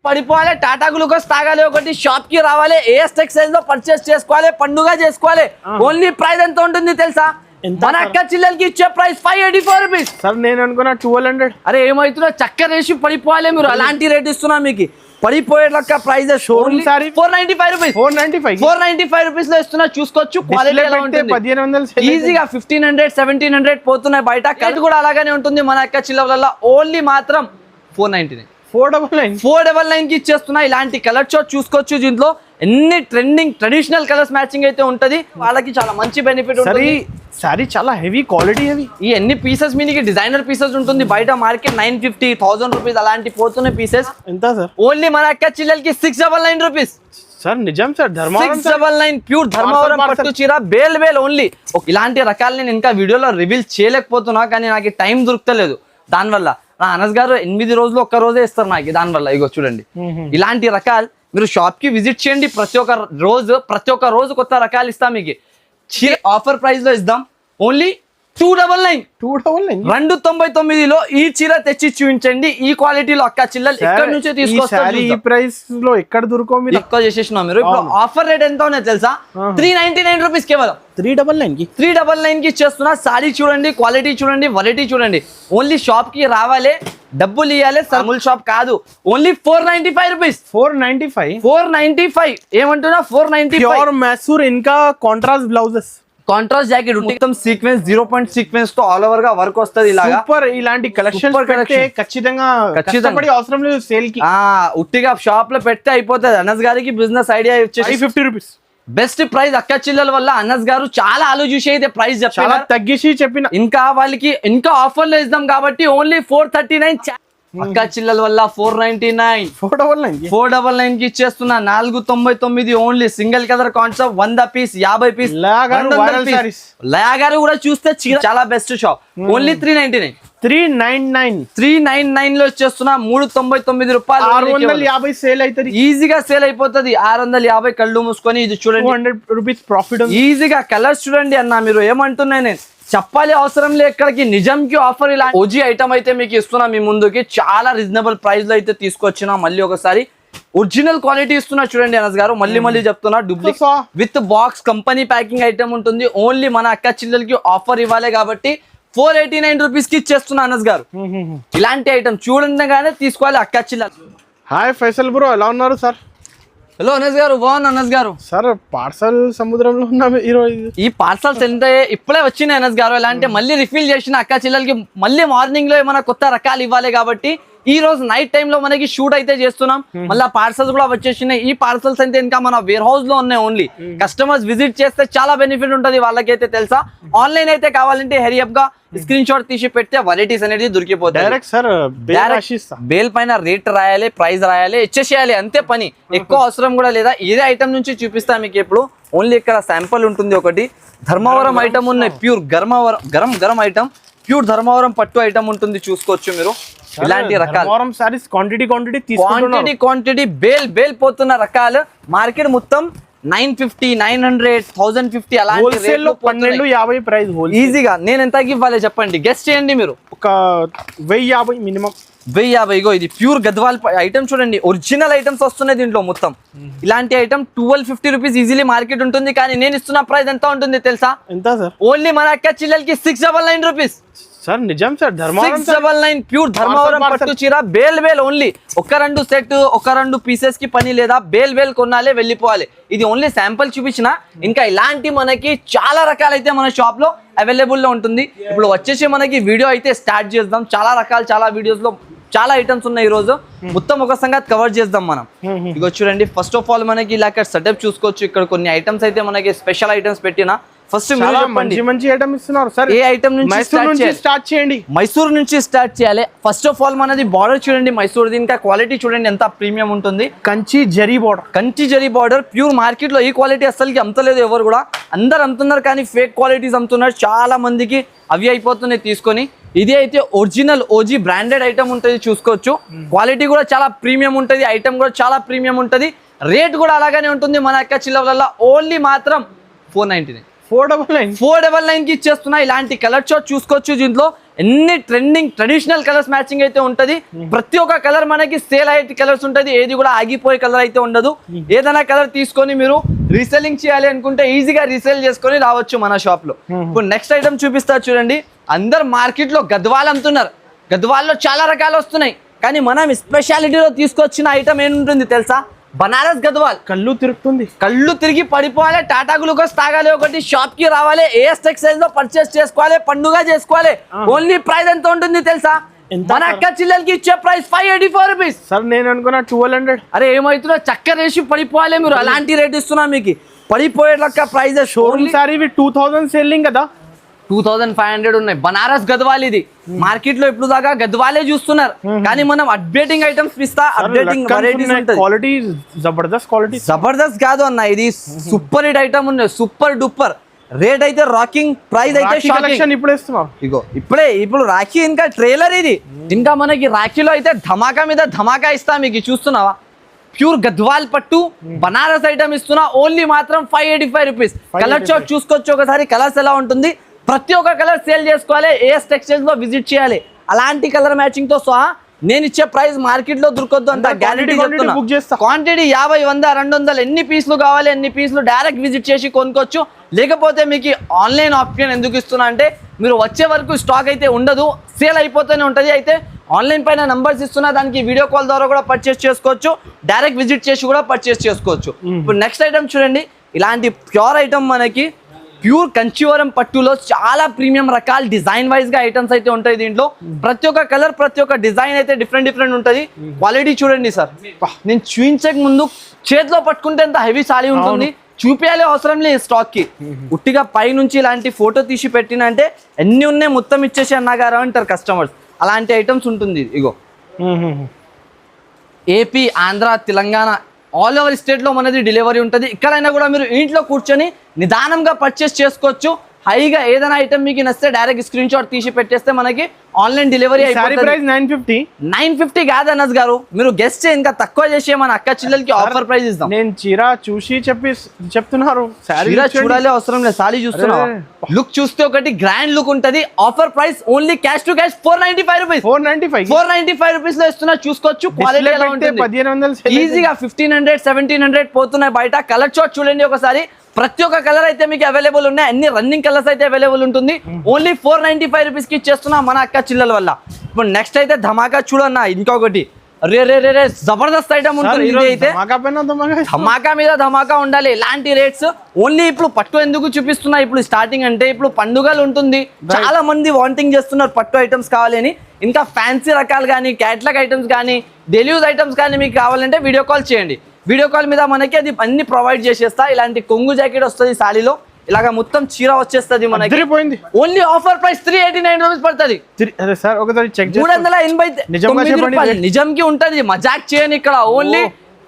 పడిపోవాలి, Tata glucose తాగాలి, ఒకటి shop కి రావాలి, ఏఎస్ టెక్స్టైల్స్ లో పర్చేస్ చేసుకోవాలి, పండుగ చేసుకోవాలి. ఓన్లీ ప్రైస్ ఎంత ఉంటుంది తెలుసా? మన అక్క చెల్లెలకి ఇచ్చే ప్రైస్ 584 రూపీస్. సార్ నేను అనుకున్నా 1200. అరే ఏమవుతుందో చక్కర వేసి పడిపోవాలి, మీరు అలాంటి రేట్ ఇస్తున్నా మీకు. పడిపోయే లెక్క price showroom sorry 495 rupees. 495 rupees లో ఇస్తున్నా. చూసుకోవచ్చు క్వాలిటీ ఎలా ఉంటుంది. 1500 ఈజీగా 1500 1700 పోతున్నాయి బయట. రేట్ కూడా అలాగానే ఉంటుంది మన అక్క చిల్లవల్ల. ఓన్లీ మాత్రం 499 కి ఇచ్చేస్తున్నా. ఇలాంటి కలర్ షాట్ చూసుకోవచ్చు. దీంట్లో ఎన్ని ట్రెండింగ్ ట్రెడిషనల్ కలర్స్ మ్యాచింగ్ అయితే ఉంటది. వాళ్ళకి చాలా మంచి బెనిఫిట్ ఉంటుంది. సారీ చాలా హెవీ క్వాలిటీ. ఈ ఎన్ని పీసెస్ మీనికి డిజైనర్ పీసెస్ ఉంటుంది. బయట మార్కెట్ 950 1000 రూపీస్ అలాంటి పోతున్న పీసెస్. ఎంత సార్? ఓన్లీ మన అక్క చిల్లలకి 699 రూపీస్. సార్ నిజం సార్, 699 ప్యూర్ ధర్మవరం పట్టు చీర బేల్ ఓన్లీ. ఇలాంటి రకాలు నేను ఇంకా వీడియోలో రివీల్ చేయలేకపోతున్నా, కానీ నాకు టైం దొరుకుతలేదు. దానివల్ల నా అనస్ గారు 8 రోజులు ఒక్క రోజే ఇస్తారు నాకు. దానివల్ల ఇగో చూడండి ఇలాంటి రకాలు మీరు షాప్ కి విజిట్ చేయండి. ప్రతి ఒక్క రోజు కొత్త రకాలు ఇస్తాం మీకు. చీర ఆఫర్ ప్రైస్ లో ఇద్దాం. ఓన్లీ 299 299లో ఈ చీర తెచ్చి చూపించండి. ఈ క్వాలిటీలో అక్క చిల్లలు ఇక్కడ నుంచి తీసుకొస్తారు. ఈ ప్రైస్ లో ఎక్కడ దొరకవు, మీరు ఎక్కువ చేసేసినా. మీరు ఇప్పుడు ఆఫర్ రేట్ ఎంత ఉన్నాయి తెలుసా? 399 రూపీస్ కేవలం. 399 కి ఇచ్చేస్తున్నా. సారీ చూడండి, క్వాలిటీ చూడండి, వెరైటీ చూడండి. ఓన్లీ షాప్ కి రావాలి, డబ్బులు ఇవ్వాలి. సర్ముల్ షాప్ కాదు. Only 495 rupees. 495 ఏమంటున్నా? 495 ప్యూర్ మైసూర్ ఇంకా కాంట్రాస్ట్ బ్లౌజెస్, కాంట్రాస్ట్ జాకెట్ మొత్తం సీక్వెన్స్ 0 పాయింట్ సీక్వెన్స్ తో ఆల్ ఓవర్ గా వర్క్ వస్తుంది. ఇలాగా సూపర్. ఇలాంటి కలెక్షన్ ఖచ్చితంగా అవసరం లేదు సేల్ కి. ఉట్టిగా షాప్ లో పెడితే అయిపోతుంది. అనస్ గారికి బిజినెస్ ఐడియా వచ్చేసి 50 రూపీస్ బెస్ట్ ప్రైస్. అక్క చిల్లల వల్ల అనస్ గారు చాలా ఆలోచించి అయితే ప్రైస్ చాలా తగ్గించి చెప్పిన. ఇంకా వాళ్ళకి ఇంకా ఆఫర్ లో ఇద్దాం కాబట్టి ఓన్లీ 439. అక్క చిల్లల వల్ల 499 కి ఇచ్చేస్తున్నా. 499 only. Single colour concept 100 piece 50 piece. లయాగారు కూడా చూస్తే చాలా బెస్ట్ షాప్. ఓన్లీ 399 లో ఇచ్చేస్తున్నా. 399 రూపాయలు. 650 సేల్ అవుతుంది. ఈజీగా సేల్ అయిపోతుంది. 650 కళ్ళు మూసుకొని. ఇది చూడండి 200 రూపీస్ ప్రాఫిట్ ఈజీగా. కలర్స్ చూడండి అన్న, మీరు ఏమంటున్నా నేను చెప్పాలి అవసరం లేదు ఎక్కడికి. నిజంకి ఆఫర్ ఇలా ఓజీ ఐటమ్ అయితే మీకు ఇస్తున్నా మీ ముందుకి. చాలా రీజనబుల్ ప్రైస్ లో అయితే తీసుకొచ్చినా. మళ్ళీ ఒకసారి ఒరిజినల్ క్వాలిటీ ఇస్తున్నా చూడండి అనస్ గారు. మళ్ళీ చెప్తున్నా, duplicate with box company packing item ఉంటుంది. ఓన్లీ మన అక్క చిల్లలకి ఆఫర్ ఇవ్వాలి కాబట్టి 489 రూపీస్ కి ఇచ్చేస్తున్నా అనస్ గారు. ఇలాంటి ఐటమ్ చూడంగానే తీసుకోవాలి అక్క చిల్లలు. హాయ్ ఫైసల్ బ్రో, ఎలా ఉన్నారు సార్? హలో అనస్ గారు, బాగున్నా అనస్ గారు. సార్ పార్సల్ సముద్రంలో ఉన్నాం ఈరోజు. ఈ పార్సల్స్ ఎంత ఇప్పుడే వచ్చినాయి అనస్ గారు. ఎలా అంటే మళ్ళీ రిఫిల్ చేసిన అక్క చిల్లలకి మళ్ళీ మార్నింగ్ లో ఏమైనా కొత్త రకాలు ఇవ్వాలి కాబట్టి ఈ రోజు నైట్ టైమ్ లో మనకి షూట్ అయితే చేస్తున్నాం. మళ్ళీ పార్సల్స్ కూడా వచ్చేసినాయి. ఈ పార్సల్స్ అయితే ఇంకా మన వేర్ హౌస్ లో ఉన్నాయి. ఓన్లీ కస్టమర్స్ విజిట్ చేస్తే చాలా బెనిఫిట్ ఉంటుంది వాళ్ళకైతే తెలుసా. ఆన్లైన్ అయితే కావాలంటే హెరియప్ గా స్క్రీన్ షాట్ తీసి పెడితే వెరైటీస్ అనేది దొరికిపోతాయి. బేల్ పైన రేట్ రాయాలి, ప్రైస్ రాయాలి, ఇచ్చేసేయాలి, అంతే పని. ఎక్కువ అవసరం కూడా లేదా. ఇదే ఐటమ్ నుంచి చూపిస్తా మీకు ఇప్పుడు. ఓన్లీ ఇక్కడ శాంపుల్ ఉంటుంది ఒకటి. ధర్మవరం ఐటమ్ ఉన్నాయి. Pure garam item. Pure Dharmavaram పట్టు ఐటమ్ ఉంటుంది. చూసుకోవచ్చు మీరు. ఇలాంటి రకాలు క్వాంటిటీ బేల్ పోతున్న రకాలు. మార్కెట్ మొత్తం 950 900 1050 అలాంటి 1250 ప్రైస్ ఈజీగా. నేను ఎంతకి ఇవ్వాలి చెప్పండి, గెస్ట్ చేయండి మీరు. ఒక 1050 మినిమం. 1050. ఇగో ఇది ప్యూర్ గద్వాల్ ఐటమ్ చూడండి. ఒరిజినల్ ఐటమ్స్ వస్తున్నాయి దీంట్లో మొత్తం. ఇలాంటి ఐటమ్ 1250 రూపీస్ ఈజీలీ మార్కెట్ ఉంటుంది. కానీ నేను ఇస్తున్న ప్రైస్ ఎంత ఉంటుంది తెలుసా? ఎంత సార్? ఓన్లీ మన అక్క చిల్లలకి 699 రూపీస్. సార్ నిజం సార్, 699 ప్యూర్ ధర్మవరం పట్టు చీర బేల్ ఓన్లీ. ఒక రెండు సెట్, ఒక రెండు పీసెస్ కి పని లేదా. బేల్ కొనాలి, వెళ్ళిపోవాలి. ఇది ఓన్లీ శాంపుల్ చూపించిన. ఇంకా ఇలాంటి మనకి చాలా రకాలైతే మన షాప్ లో అవైలబుల్ లో ఉంటుంది. ఇప్పుడు వచ్చేసి మనకి వీడియో అయితే స్టార్ట్ చేద్దాం. చాలా రకాలు, చాలా వీడియోస్ లో చాలా ఐటమ్స్ ఉన్నాయి. ఈ రోజు మొత్తం ఒక సంగతి కవర్ చేద్దాం మనం. ఇక చూడండి, ఫస్ట్ ఆఫ్ ఆల్ మనకి ఇలా సెటప్ చూసుకోవచ్చు. ఇక్కడ కొన్ని ఐటమ్స్ అయితే మనకి స్పెషల్ ఐటమ్స్ పెట్టిన. ఫస్ట్ మంచి ఐటమ్ ఇస్తున్నారు సార్. ఏ ఐటమ్ నుంచి స్టార్ట్ చేయండి? మైసూర్ నుంచి స్టార్ట్ చేయాలి. ఫస్ట్ ఆఫ్ ఆల్ మనది బార్డర్ చూడండి. మైసూర్ ఇంకా క్వాలిటీ చూడండి ఎంత ప్రీమియం ఉంటుంది. Kanchi zari border pure. Market లో ఈ క్వాలిటీ అసలుకి అమ్మతలేదు ఎవరు కూడా. అందరు అమ్ముతున్నారు కానీ ఫేక్ క్వాలిటీస్ అమ్ముతున్నారు. చాలా మందికి అవి అయిపోతున్నాయి తీసుకొని. ఇది అయితే ఒరిజినల్ ఓజీ బ్రాండెడ్ ఐటమ్ ఉంటుంది. చూసుకోవచ్చు. క్వాలిటీ కూడా చాలా ప్రీమియం ఉంటుంది. ఐటమ్ కూడా చాలా ప్రీమియం ఉంటుంది. రేట్ కూడా అలాగానే ఉంటుంది మన అక్క చిల్లవల్ల. ఓన్లీ మాత్రం 499. 499 కి ఇచ్చేస్తున్నా. ఇలాంటి కలర్ షార్ట్ చూసుకోవచ్చు. దీంట్లో ఎన్ని ట్రెండింగ్ ట్రెడిషనల్ కలర్స్ మ్యాచింగ్ అయితే ఉంటది. ప్రతి ఒక్క కలర్ మనకి సేల్ అయ్యే కలర్స్ ఉంటది. ఏది కూడా ఆగిపోయే కలర్ అయితే ఉండదు. ఏదైనా కలర్ తీసుకొని మీరు రీసెల్లింగ్ చేయాలి అనుకుంటే ఈజీగా రీసేల్ చేసుకొని రావచ్చు మన షాప్ లో. ఇప్పుడు నెక్స్ట్ ఐటమ్ చూపిస్తా చూడండి. అందరు మార్కెట్ లో గద్వాల్ అమ్ముతున్నారు. గద్వాల్లో చాలా రకాలు వస్తున్నాయి. కానీ మనం స్పెషాలిటీలో తీసుకొచ్చిన ఐటమ్ ఏంటుంది తెలుసా? బనారస్ గద్వాల్. కళ్ళు తిరిగి పడిపోవాలి. టాటా గ్లూకోస్ తాగాలి, ఒకటి షాప్ కి రావాలి, ఏఎస్ టెక్స్టైల్స్ లో పర్చేస్ చేసుకోవాలి, పండుగ చేసుకోవాలి. ఓన్లీ ప్రైస్ ఎంత ఉంటుంది తెలుసా? మన అక్క చెల్లెలకి ఇచ్చే ప్రైస్ 584 రూపీస్. సార్ నేను అనుకున్నా 1200. అరే ఏమవుతుందో చక్కర వేసి పడిపోవాలి. మీరు అలాంటి రేట్ ఇస్తున్నా మీకు పడిపోయే లెక్క ప్రైస్. షోరూమ్ సారీ 2000 సెల్లింగ్ కదా, 2500 ఉన్నాయి. బనారస్ గద్వాల్ ఇది. మార్కెట్ లో ఇప్పుడు దాకా గద్వాలే చూస్తున్నారు. కానీ మనం అప్డేటింగ్ ఐటమ్స్ ఇస్తా, అప్డేటింగ్ వెరైటీస్ ఉంటాయి. క్వాలిటీ జబర్దస్త్ క్వాలిటీ. జబర్దస్త్ కాదు అన్న, ఇది సూపర్ హిట్ ఐటమ్ ఉన్నాయి. సూపర్ డూపర్ రేట్ అయితే రాకింగ్, ప్రైస్ అయితే షాకింగ్. ఇప్పుడు ఇస్తున్నాం ఇగో ఇప్పుడు రాఖీ ఇంకా ట్రైలర్ ఇది. ఇంకా మనకి రాఖీలో అయితే ధమాకా మీద ధమాకా ఇస్తా. మీకు చూస్తున్నావా? ప్యూర్ గద్వాల్ పట్టు బనారస్ ఐటమ్ ఇస్తున్నా. ఓన్లీ మాత్రం 585 రూపీస్. కలర్ చార్ట్ చూసుకోవచ్చు ఒకసారి. కలర్స్ ఎలా ఉంటుంది, ప్రతి ఒక్క కలర్ సేల్ చేసుకోవాలి. ఏఎస్ టెక్స్టైల్స్ లో విజిట్ చేయాలి. అలాంటి కలర్ మ్యాచింగ్ తో సహా నేను ఇచ్చే ప్రైస్ మార్కెట్ లో దొరకద్దు అంత గ్యారెంటీ చెప్తున్నా. క్వాంటిటీ 50, 100, 200 ఎన్ని పీసులు కావాలి ఎన్ని పీసులు డైరెక్ట్ విజిట్ చేసి కొనుక్కోవచ్చు. లేకపోతే మీకు ఆన్లైన్ ఆప్షన్ ఎందుకు ఇస్తున్నా అంటే మీరు వచ్చే వరకు స్టాక్ అయితే ఉండదు, సేల్ అయిపోతూనే ఉంటుంది. అయితే ఆన్లైన్ పైన నంబర్స్ ఇస్తున్నా, దానికి వీడియో కాల్ ద్వారా కూడా పర్చేస్ చేసుకోవచ్చు, డైరెక్ట్ విజిట్ చేసి కూడా పర్చేస్ చేసుకోవచ్చు. ఇప్పుడు నెక్స్ట్ ఐటమ్ చూడండి. ఇలాంటి ప్యూర్ ఐటమ్ మనకి ప్యూర్ కంచీవరం పట్టులో చాలా ప్రీమియం రకాల డిజైన్ వైజ్ గా ఐటమ్స్ అయితే ఉంటాయి. దీంట్లో ప్రతి ఒక్క కలర్ ప్రతి ఒక్క డిజైన్ అయితే డిఫరెంట్ ఉంటుంది. క్వాలిటీ చూడండి సార్. నేను చూపించక ముందు చేతిలో పట్టుకుంటే ఎంత హెవీ సారీ ఉంటుంది. చూపించాలి అవసరం లేదు స్టాక్ కి. ఉట్టిగా పై నుంచి ఇలాంటి ఫోటో తీసి పెట్టినంటే ఎన్ని ఉన్నాయి మొత్తం ఇచ్చేసి అన్నగారు అంటారు కస్టమర్స్. అలాంటి ఐటమ్స్ ఉంటుంది. ఇగో AP, Andhra, Telangana all over state లో మనది డెలివరీ ఉంటుంది. ఇక్కడైనా కూడా మీరు ఇంట్లో కూర్చొని నిదానంగా పర్చేస్ చేసుకోవచ్చు. హైగా ఏదైనా ఐటమ్ మీకు నచ్చితే డైరెక్ట్ స్క్రీన్ షాట్ తీసి పెట్టేస్తే మనకి ఆన్లైన్ డెలివరీ అయిపోతుంది. 950 కాదు అనస్ గారు, మీరు గెస్ట్ ఇంకా తక్కువ చేసి మన అక్క చెల్లెలకి ఆఫర్ ప్రైస్ ఇస్తాం. నేను చీర చూసి చెప్తున్నారు. చూడాలి అవసరం లేదు, సారీ చూస్తున్నా. లుక్ చూస్తే ఒకటి గ్రాండ్ లుక్ ఉంటది. Offer price only cash to cash 495 rupees. 495 rupees లో ఇస్తున్నా. చూసుకోవచ్చు. క్వాలిటీ ఎలా ఉంటుంది. 1500 ఈజీగా 1500, 1700 పోతున్నాయి బయట. కలర్ చార్ట్ చూడండి ఒకసారి. ప్రతి ఒక్క కలర్ అయితే మీకు అవైలబుల్ ఉన్నాయి. అన్ని రన్నింగ్ కలర్స్ అయితే అవైలబుల్ ఉంటుంది. ఓన్లీ 495 రూపీస్ కి ఇచ్చేస్తున్నా మన అక్క చిల్లల వల్ల. ఇప్పుడు నెక్స్ట్ అయితే ధమాకా చూడన్నా. ఇంకొకటి రే జబర్దస్త్ ఐటమ్ ఉంటుంది. ఇది అయితే ధమాకా మీద ధమాకా ఉండాలి. ఇలాంటి రేట్స్ ఓన్లీ ఇప్పుడు పట్టు ఎందుకు చూపిస్తున్నా ఇప్పుడు స్టార్టింగ్ అంటే ఇప్పుడు పండుగలు ఉంటుంది. చాలా మంది వాంటింగ్ చేస్తున్నారు పట్టు ఐటమ్స్ కావాలి అని. ఇంకా ఫ్యాన్సీ రకాలు కానీ క్యాట్లాగ్ ఐటమ్స్ కానీ డైలీ యూజ్ ఐటమ్స్ కానీ మీకు కావాలంటే వీడియో కాల్ చేయండి. వీడియో కాల్ మీద మనకి అది అన్ని ప్రొవైడ్ చేసేస్తా. ఇలాంటి కొంగు జాకెట్ వస్తుంది సాలీలో. ఇలాగా మొత్తం చీర వచ్చేస్తుంది మనకి. ఓన్లీ ఆఫర్ ప్రైస్ 389 రూపీస్ పడుతుంది. 389 రూపాయలు నిజంకి ఉంటది. మజాక్ చేయని ఇక్కడ. Only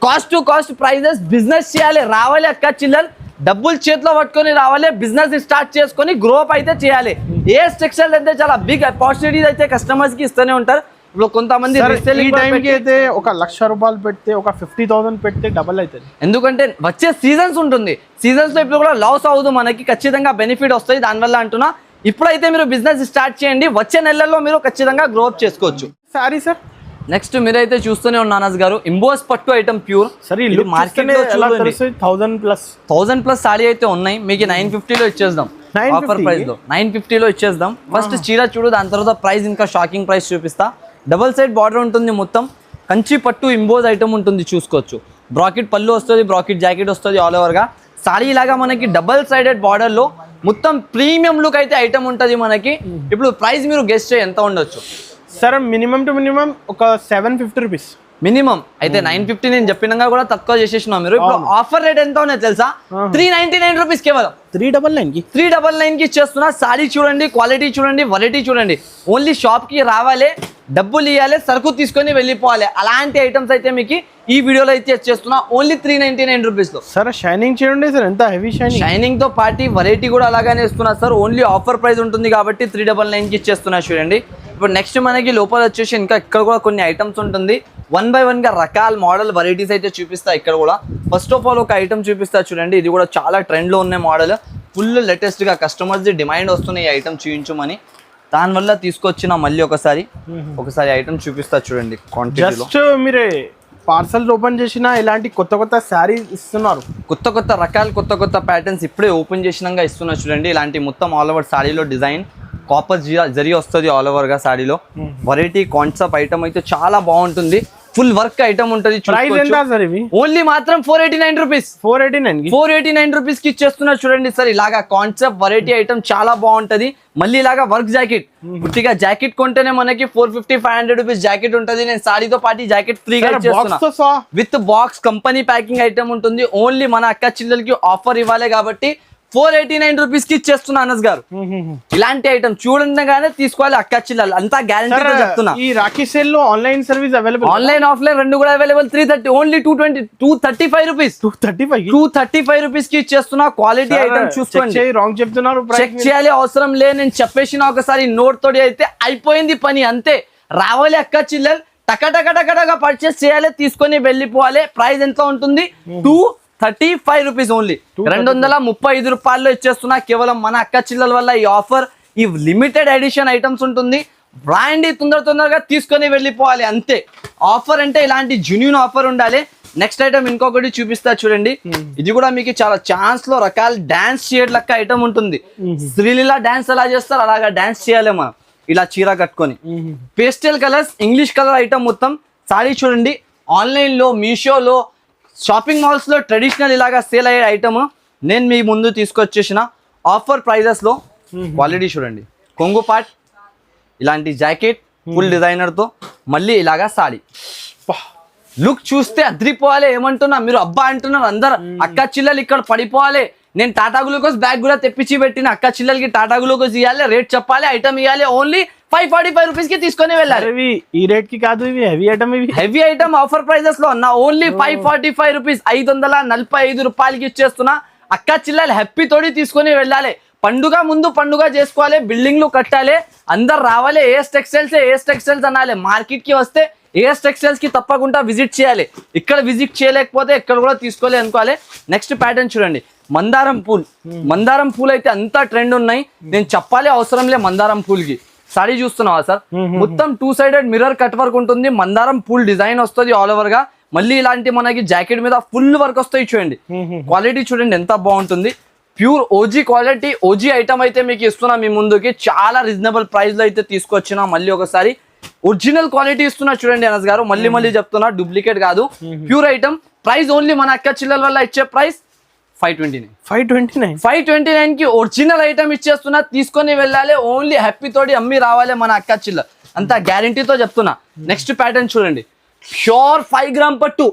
cost to cost prices. Business చేయాలి, రావాలి అక్క చిల్లలు, డబ్బులు చేతిలో పట్టుకొని రావాలి, బిజినెస్ స్టార్ట్ చేసుకొని గ్రోప్ అయితే చేయాలి. ఏఎస్ టెక్స్టైల్ అయితే చాలా బిగ్ ఆపర్చునిటీస్ అయితే కస్టమర్స్ కి ఇస్తూనే ఉంటారు. ఇప్పుడు కొంతమంది అయితే 1,00,000 రూపాయలు పెడితే ఒక 50,000 పెడితే డబల్ అవుతుంది. ఎందుకంటే వచ్చే సీజన్స్ ఉంటుంది. సీజన్స్ లో ఇప్పుడు కూడా లాస్ అవ్వదు, మనకి ఖచ్చితంగా బెనిఫిట్ వస్తుంది. దానివల్ల అంటున్నా ఇప్పుడైతే మీరు బిజినెస్ స్టార్ట్ చేయండి. వచ్చే నెలల్లో మీరు ఖచ్చితంగా గ్రోప్ చేసుకోవచ్చు. Sorry sir. నెక్స్ట్ మీరైతే చూస్తూనే ఉన్నారు అనస్ గారు. ఇంబోస్ పట్టు ఐటమ్ ప్యూర్. మార్కెట్ లో 1000+ సారీ అయితే ఉన్నాయి. మీకు 950 లో ఇచ్చేద్దాం. ఆఫర్ ప్రైస్ లో 950 లో ఇచ్చేద్దాం. ఫస్ట్ చీర చూడు, దాని తర్వాత ప్రైస్ ఇంకా షాకింగ్ ప్రైస్ చూపిస్తా. డబుల్ సైడ్ బార్డర్ ఉంటుంది. మొత్తం కంచి పట్టు ఇంబోజ్ ఐటమ్ ఉంటుంది. చూసుకోవచ్చు. బ్రాకెట్ పళ్ళు వస్తుంది, బ్రాకెట్ జాకెట్ వస్తుంది ఆల్ ఓవర్ గా. సారీ లాగా మనకి డబల్ సైడెడ్ బార్డర్ లో మొత్తం ప్రీమియం లుక్ అయితే ఐటమ్ ఉంటుంది మనకి. ఇప్పుడు ప్రైస్ మీరు గెస్ట్ చేయ ఎంత ఉండొచ్చు సార్? మినిమం టు మినిమం ఒక 750 రూపీస్ మినిమం. అయితే 950 నేను చెప్పినా కూడా తక్కువ చేసేసినా. మీరు ఇప్పుడు ఆఫర్ రేట్ ఎంత ఉన్నాయి తెలుసా? 399 రూపీస్ కేవలం. 399 కి ఇచ్చేస్తున్నా. సారీ చూడండి, క్వాలిటీ చూడండి, వెరైటీ చూడండి. ఓన్లీ షాప్ కి రావాలి, డబ్బులు ఇవ్వాలి, సరుకు తీసుకొని వెళ్ళిపోవాలి. అలాంటి ఐటమ్స్ అయితే మీకు ఈ వీడియోలో అయితే ఇచ్చేస్తున్నా. ఓన్లీ 399 రూపీస్ లో. సార్ షైనింగ్ చూడండి సార్, ఎంత హెవీ షైనింగ్ తో పాటు వెరైటీ కూడా అలాగానే ఇస్తున్నా సార్. ఓన్లీ ఆఫర్ ప్రైస్ ఉంటుంది కాబట్టి 399 కి ఇచ్చేస్తున్నా. చూడండి. ఇప్పుడు నెక్స్ట్ మనకి లోపల వచ్చేసి ఇంకా ఇక్కడ కూడా కొన్ని ఐటమ్స్ ఉంటుంది. 1 by 1 గా రకాల మోడల్ వెరైటీస్ అయితే చూపిస్తా. ఇక్కడ కూడా ఫస్ట్ ఆఫ్ ఆల్ ఒక ఐటమ్ చూపిస్తా చూడండి. ఇది కూడా చాలా ట్రెండ్ లో ఉన్న మోడల్. ఫుల్ లేటెస్ట్ గా కస్టమర్స్ ది డిమాండ్ వస్తున్నాయి ఈ ఐటమ్ చూపించమని, దానివల్ల తీసుకొచ్చిన మళ్ళీ ఒకసారి ఐటమ్ చూపిస్తా చూడండి. క్వాంటిటీలో జస్ట్ మీరు పార్సల్ ఓపెన్ చేసిన ఇలాంటి కొత్త కొత్త శారీ ఇస్తున్నారు, కొత్త రకాలు కొత్త ప్యాటర్న్స్ ఇప్పుడే ఓపెన్ చేసినాక ఇస్తున్నా చూడండి. ఇలాంటి మొత్తం ఆల్ ఓవర్ సాడీలో డిజైన్ కాపర్ జరీ వస్తుంది ఆల్ ఓవర్ గా సాడీలో. వెరైటీ కాన్సెప్ట్ ఐటమ్ అయితే చాలా బాగుంటుంది, ఫుల్ వర్క్ ఐటమ్ ఉంటుంది. ప్రైస్ ఎంత సార్ ఇవి? ఓన్లీ మాత్రం 489 రూపీస్. 489 రూపీస్ కి ఇచ్చేస్తున్నా చూడండి సార్. ఇలాగా కాన్సెప్ట్ వెరైటీ ఐటమ్ చాలా బాగుంటది. మళ్ళీ ఇలాగా వర్క్ జాకెట్, పుట్టిగా జాకెట్ కొంటేనే మనకి 450-500 రూపీస్ జాకెట్ ఉంటుంది. నేను సాడీతో పాటు జాకెట్ ఫ్రీగా ఇచ్చేస్తున్నా with box. Company packing item ఉంటుంది. ఓన్లీ మన అక్క చెల్లెలకి ఆఫర్ ఇవ్వాలి కాబట్టి 489 రూపీస్ కి ఇచ్చేస్తున్నా అనస్ గారు. ఇలాంటి ఐటమ్ చూడంగానే తీసుకోవాలి అక్క చిల్లలు, అంతా గ్యారంటీగా చెప్తున్నా. ఈ రాఖీ సేల్ లో online service available, online offline రెండు కూడా అవైలబుల్. 330 only 235 rupees. 235 రూపీస్ కి ఇచ్చేస్తున్నా. క్వాలిటీ ఐటమ్ చూసుకోండి. రాంగ్ చెప్తున్నారు, చెక్ చేయాలి అవసరం లే, నేను చెప్పేసిన ఒకసారి నోట్ తోటి అయితే అయిపోయింది పని అంతే. రావాలి అక్క చిల్లలు టకటకటకటగా పర్చేస్ చేయాలి, తీసుకొని వెళ్ళిపోవాలి. ప్రైస్ ఎంత ఉంటుంది? 235 రూపీస్ ఓన్లీ. 235 రూపాయల్లో ఇచ్చేస్తున్నా కేవలం మన అక్క చిల్లల వల్ల ఈ ఆఫర్. ఈ లిమిటెడ్ ఎడిషన్ ఐటమ్స్ ఉంటుంది. బ్రాండ్ తొందరగా తీసుకొని వెళ్ళిపోవాలి అంతే. ఆఫర్ అంటే ఇలాంటి జెన్యూన్ ఆఫర్ ఉండాలి. నెక్స్ట్ ఐటమ్ ఇంకొకటి చూపిస్తా చూడండి. ఇది కూడా మీకు చాలా ఛాన్స్ లో రకాల డాన్స్ షేడ్ లెక్క ఐటమ్ ఉంటుంది. శ్రీలీల డాన్స్ ఎలా చేస్తారు అలాగా డాన్స్ చేయాలి మనం, ఇలా చీర కట్టుకొని. Pastel colours, English colour item మొత్తం. సారీ చూడండి, ఆన్లైన్ లో మీషోలో షాపింగ్ మాల్స్ లో ట్రెడిషనల్ ఇలాగా సేల్ అయ్యే ఐటమ్ నేను మీ ముందు తీసుకొచ్చేసిన ఆఫర్ ప్రైజెస్ లో. క్వాలిటీ చూడండి, కొంగు పాట్, ఇలాంటి జాకెట్ ఫుల్ డిజైనర్ తో, మళ్ళీ ఇలాగా సాడీ. లుక్ చూస్తే అద్రిపోవాలి. ఏమంటున్నా మీరు అబ్బా అంటున్నారు అందరు. అక్క చిల్లలు ఇక్కడ పడిపోవాలి. నేను టాటా గ్లూకోజ్ బ్యాగ్ కూడా తెప్పించి పెట్టిన. అక్క చిల్లలకి టాటా గ్లూకోజ్ ఇవ్వాలి, రేట్ చెప్పాలి, ఐటమ్ ఇవ్వాలి. ఓన్లీ 545 రూపీస్ కి తీసుకొని వెళ్ళాలి. ఈ రేట్ కి కాదు, ఇవి హెవీ ఐటమ్. ఇవి హెవీ ఐటమ్ ఆఫర్ ప్రైజెస్ లో అన్న. ఓన్లీ 545 రూపీస్, 545 రూపాయలకి ఇచ్చేస్తున్నా. అక్క చిల్లలు హ్యాపీ తోడి తీసుకొని వెళ్ళాలి. పండుగ ముందు పండుగ చేసుకోవాలి, బిల్డింగ్లు కట్టాలి, అందరు రావాలి. ఏఎస్ టెక్స్టైల్స్ అనాలి. మార్కెట్ కి వస్తే ఏఎస్ టెక్స్టైల్స్ కి తప్పకుండా విజిట్ చేయాలి. ఇక్కడ విజిట్ చేయలేకపోతే ఇక్కడ కూడా తీసుకోవాలి అనుకోవాలి. నెక్స్ట్ ప్యాటర్న్ చూడండి, మందారం పూల్ అయితే అంతా ట్రెండ్ ఉన్నాయి. నేను చెప్పాలి అవసరం లే. మందారం పూల్ కి సాడీ చూస్తున్నావా సార్? మొత్తం 2 సైడెడ్ మిర్రర్ కట్ వర్క్ ఉంటుంది. మందారం పూల్ డిజైన్ వస్తుంది ఆల్ ఓవర్ గా. మళ్ళీ ఇలాంటి మనకి జాకెట్ మీద ఫుల్ వర్క్ వస్తాయి చూడండి. క్వాలిటీ చూడండి ఎంత బాగుంటుంది. Pure OG quality, OG item అయితే మీకు ఇస్తున్నా మీ ముందుకి. చాలా రీజనబుల్ ప్రైస్ లో అయితే తీసుకొచ్చినా. మళ్ళీ ఒకసారి ఒరిజినల్ క్వాలిటీ ఇస్తున్నా చూడండి అనస్ గారు. మళ్ళీ చెప్తున్నా, డూప్లికేట్ కాదు, ప్యూర్ ఐటమ్. ప్రైస్ ఓన్లీ మన అక్క చిల్లల వల్ల ఇచ్చే ప్రైస్ 529 కి ఒరిజినల్ ఐటమ్ ఇచ్చేస్తున్నా. తీసుకొని వెళ్ళాలి. ఓన్లీ హ్యాపీ తోటి అమ్మి రావాలి మన అక్క చిల్ల, అంతా గ్యారంటీతో చెప్తున్నా. నెక్స్ట్ ప్యాటర్న్ చూడండి, ప్యూర్ 5 గ్రామ్ పట్టు.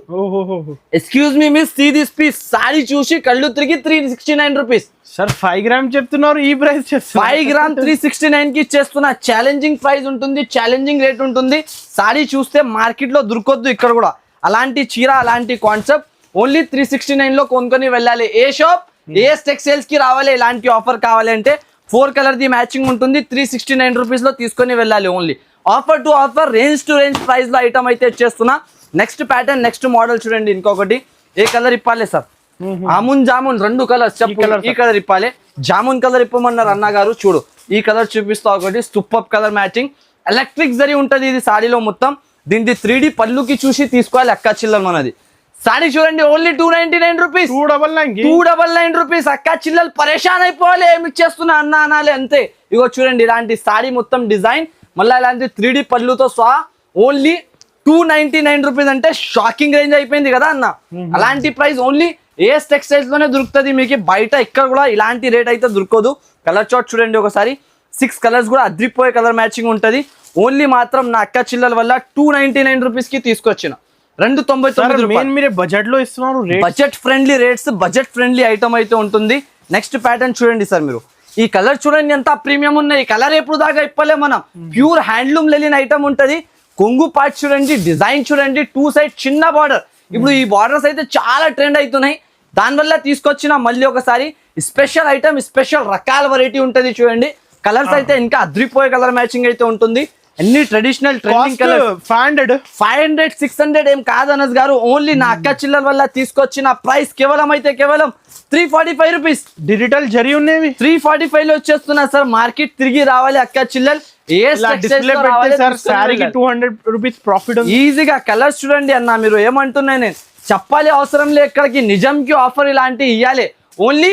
Excuse me miss, see this piece. Sari చూసి కళ్ళు తిరిగి 369 రూపీస్. సార్ 5 గ్రామ్ చెప్తున్నారు, ఈ ప్రైస్ 5 గ్రామ్ 369 కి ఇచ్చేస్తున్నా. ఛాలెంజింగ్ ప్రైస్ ఉంటుంది, ఛాలెంజింగ్ రేట్ ఉంటుంది. సారీ చూస్తే మార్కెట్ లో దొరకొద్దు ఇక్కడ కూడా. అలాంటి చీర, అలాంటి కాన్సెప్ట్ ఓన్లీ 369 లో కొనుక్కొని వెళ్ళాలి. ఏ షాప్, ఏఎస్ టెక్స్టైల్స్ కి రావాలి. ఇలాంటి ఆఫర్ కావాలి అంటే 4 కలర్ ది మ్యాచింగ్ ఉంటుంది. 369 రూపీస్ లో తీసుకొని వెళ్ళాలి. Only offer to offer, range to range price లో ఐటమ్ అయితే ఇచ్చేస్తున్నా. నెక్స్ట్ ప్యాటర్న్, నెక్స్ట్ మోడల్ చూడండి. ఇంకొకటి, ఏ కలర్ ఇప్పాలి సార్? జామున్ 2 కలర్స్ చెప్పు. ఈ కలర్ ఇప్పాలి, జామున్ కలర్ ఇప్పమన్నారు అన్న గారు. చూడు, ఈ కలర్ చూపిస్తా. ఒకటి super colour matching, electric zari ఉంటది ఇది సాడీలో మొత్తం. దీనికి 3D పళ్ళుకి చూసి తీసుకోవాలి అక్క చిల్లలు మనది. సాడీ చూడండి, ఓన్లీ 299 రూపీస్. 299 రూపీస్. అక్క చిల్లలు పరేషాన్ అయిపోవాలి, ఏమి ఇచ్చేస్తున్నా అన్న అనాలి అంతే. ఇగో చూడండి, ఇలాంటి సాడీ మొత్తం డిజైన్, మళ్ళీ ఇలాంటి 3D పళ్ళుతో సహా ఓన్లీ 299 రూపీస్. అంటే షాకింగ్ రేంజ్ అయిపోయింది కదా అన్న. అలాంటి ప్రైస్ ఓన్లీ ఏఎస్ టెక్స్టైల్స్ లోనే దొరుకుతుంది మీకు. బయట ఇక్కడ కూడా ఇలాంటి రేట్ అయితే దొరకదు. కలర్ చార్ట్ చూడండి ఒకసారి. 6 కలర్స్ కూడా అద్రిపోయే కలర్ మ్యాచింగ్ ఉంటది. ఓన్లీ మాత్రం నా అక్క చిల్లల వల్ల 299 రూపీస్ కి తీసుకొచ్చిన. 299 రూపాయలు బడ్జెట్ లో ఇస్తున్నారు. Budget friendly rates, budget friendly item అయితే ఉంటుంది. నెక్స్ట్ ప్యాటర్న్ చూడండి సార్ మీరు. ఈ కలర్ చూడండి ఎంత ప్రీమియం ఉన్నాయి. ఈ కలర్ ఎప్పుడు దాకా ఇప్పలే మనం. ప్యూర్ హ్యాండ్లూమ్ లెలిన్ ఐటమ్ ఉంటది. కొంగు పార్ట్ చూడండి, డిజైన్ చూడండి, 2 సైడ్ చిన్న బార్డర్. ఇప్పుడు ఈ బార్డర్స్ అయితే చాలా ట్రెండ్ అవుతున్నాయి. దానివల్ల తీసుకొచ్చిన మళ్ళీ ఒకసారి స్పెషల్ ఐటమ్, స్పెషల్ రకాల వెరైటీ ఉంటుంది చూడండి. కలర్స్ అయితే ఇంకా అద్రిపోయే కలర్ మ్యాచింగ్ అయితే ఉంటుంది. అన్ని ట్రెడిషనల్ ట్రెండింగ్ కలర్. 500 600 ఏం కాదు అనస్ గారు. ఓన్లీ నా అక్క చిల్లల వల్ల తీసుకొచ్చిన ప్రైస్ కేవలం 345 రూపీస్. డిజిటల్ జరీ ఉన్నాయి 345 లో వచ్చేస్తున్నా సార్. మార్కెట్ తిరిగి రావాలి అక్క చిల్లల్, సారీకి 200 రూపీస్ ప్రాఫిట్. ఈజీగా కలర్స్ చూడండి అన్న, మీరు ఏమంటున్నా నేను చెప్పాలి అవసరం లేదు, ఎక్కడికి నిజంకి ఆఫర్ ఇలాంటి ఇవ్వాలి. ఓన్లీ